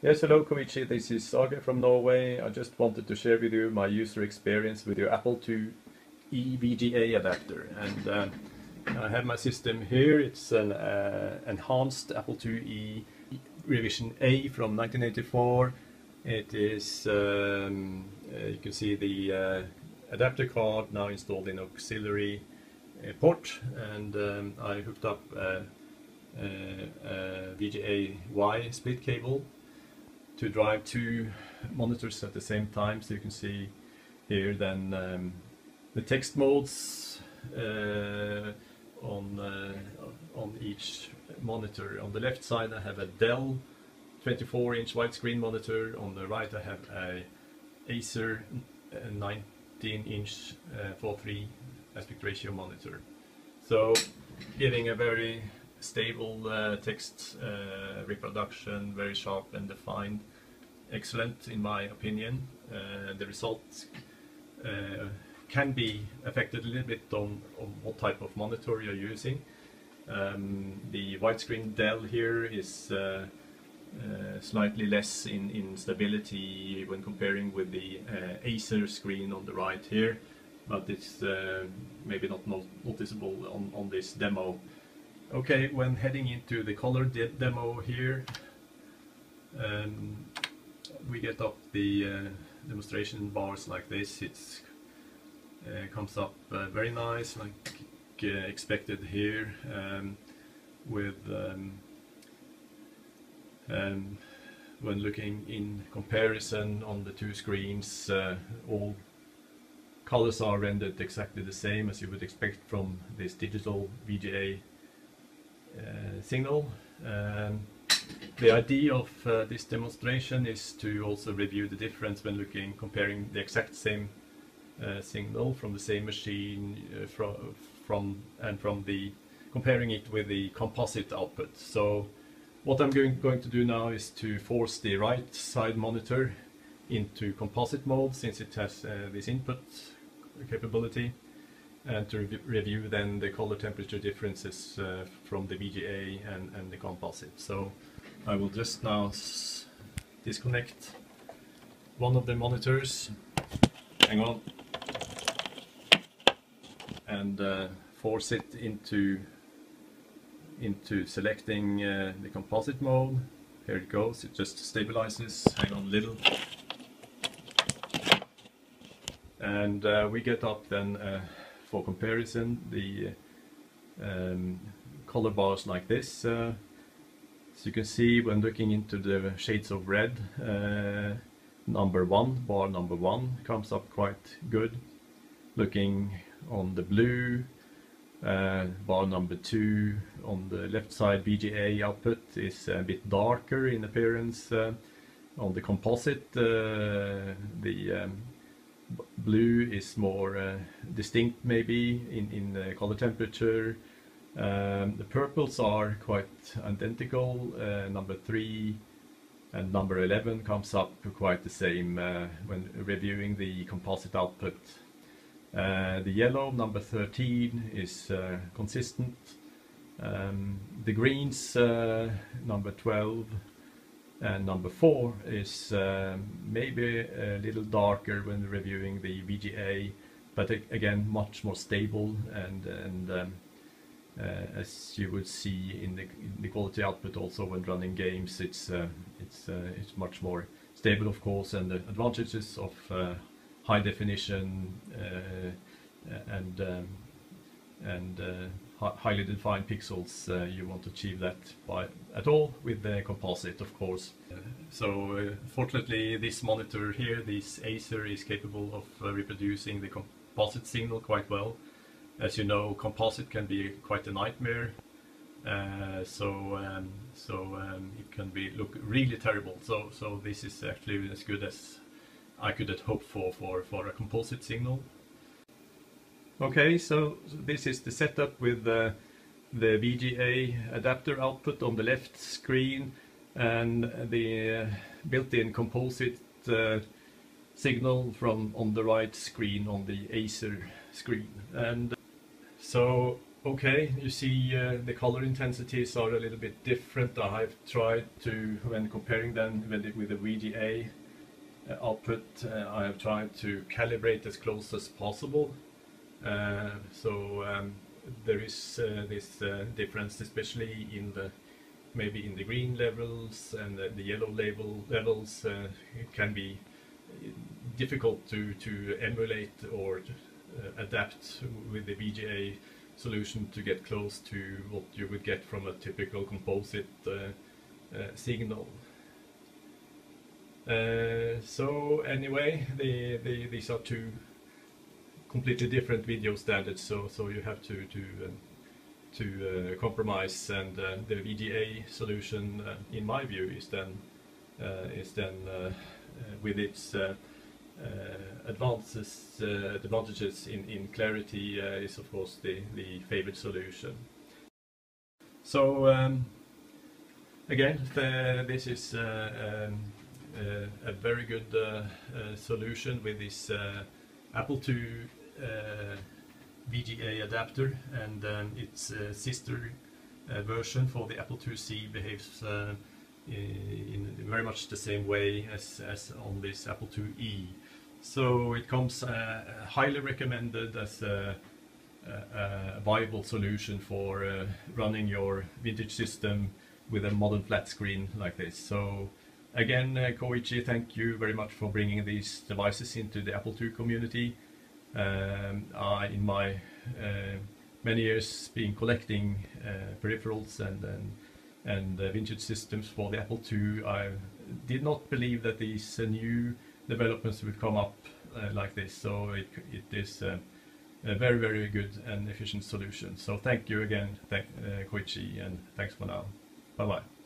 Yes, hello Koichi, this is Sage from Norway. I just wanted to share with you my user experience with your Apple IIe VGA adapter. And I have my system here. It's an enhanced Apple IIe revision A from 1984. It is, you can see the adapter card now installed in auxiliary port, and I hooked up a VGA Y split cable to drive two monitors at the same time. So you can see here then the text modes on each monitor. On the left side I have a Dell 24-inch widescreen monitor. On the right I have a Acer 19-inch 4:3 aspect ratio monitor. So giving a very stable text reproduction, very sharp and defined, excellent in my opinion. The results can be affected a little bit on what type of monitor you're using. The widescreen Dell here is slightly less in stability when comparing with the Acer screen on the right here, but it's maybe not noticeable on this demo. Okay, when heading into the color demo here, we get up the demonstration bars like this. It comes up very nice, like expected here, with when looking in comparison on the two screens, all colors are rendered exactly the same as you would expect from this digital VGA signal. The idea of this demonstration is to also review the difference when comparing the exact same signal from the same machine, comparing it with the composite output. So what I'm going to do now is to force the right side monitor into composite mode, since it has this input capability, and to review then the color temperature differences from the VGA and the composite. So I will just now disconnect one of the monitors, hang on, and force it into selecting the composite mode. Here it goes, it just stabilizes, hang on a little. And we get up then for comparison the color bars like this. So you can see when looking into the shades of red, bar number one comes up quite good. Looking on the blue, bar number 2 on the left side VGA output is a bit darker in appearance. On the composite, the blue is more distinct maybe in the color temperature. The purples are quite identical. Number 3 and number 11 comes up quite the same when reviewing the composite output. The yellow, number 13, is consistent. The greens, number 12 and number 4, is maybe a little darker when reviewing the VGA, but again much more stable, and as you would see in the quality output also when running games, it's much more stable, of course, and the advantages of high definition and highly defined pixels, you won't achieve that at all with the composite, of course. So fortunately this monitor here, this Acer, is capable of reproducing the composite signal quite well. As you know, composite can be quite a nightmare, so it can look really terrible. So this is actually as good as I could have hoped for a composite signal. Okay, so this is the setup with the VGA adapter output on the left screen and the built-in composite signal on the right screen on the Acer screen. And so Okay, you see the color intensities are a little bit different. I've tried to, when comparing them with the VGA output, I have tried to calibrate as close as possible. So there is this difference, especially in the maybe in the green levels and the yellow levels. It can be difficult to emulate or adapt with the VGA solution to get close to what you would get from a typical composite signal. So anyway, these are two completely different video standards, so you have to compromise, and the VGA solution, in my view, is then with its advantages in clarity, is of course the favorite solution. So again, this is a very good solution with this Apple II VGA adapter, and its sister version for the Apple IIc behaves in very much the same way as on this Apple IIe. So it comes highly recommended as a viable solution for running your vintage system with a modern flat screen like this. So again, Koichi, thank you very much for bringing these devices into the Apple II community. In my many years being collecting peripherals and vintage systems for the Apple II, I did not believe that these new developments would come up like this. So it is a very, very good and efficient solution. So thank you again, Koichi, and thanks for now. Bye bye.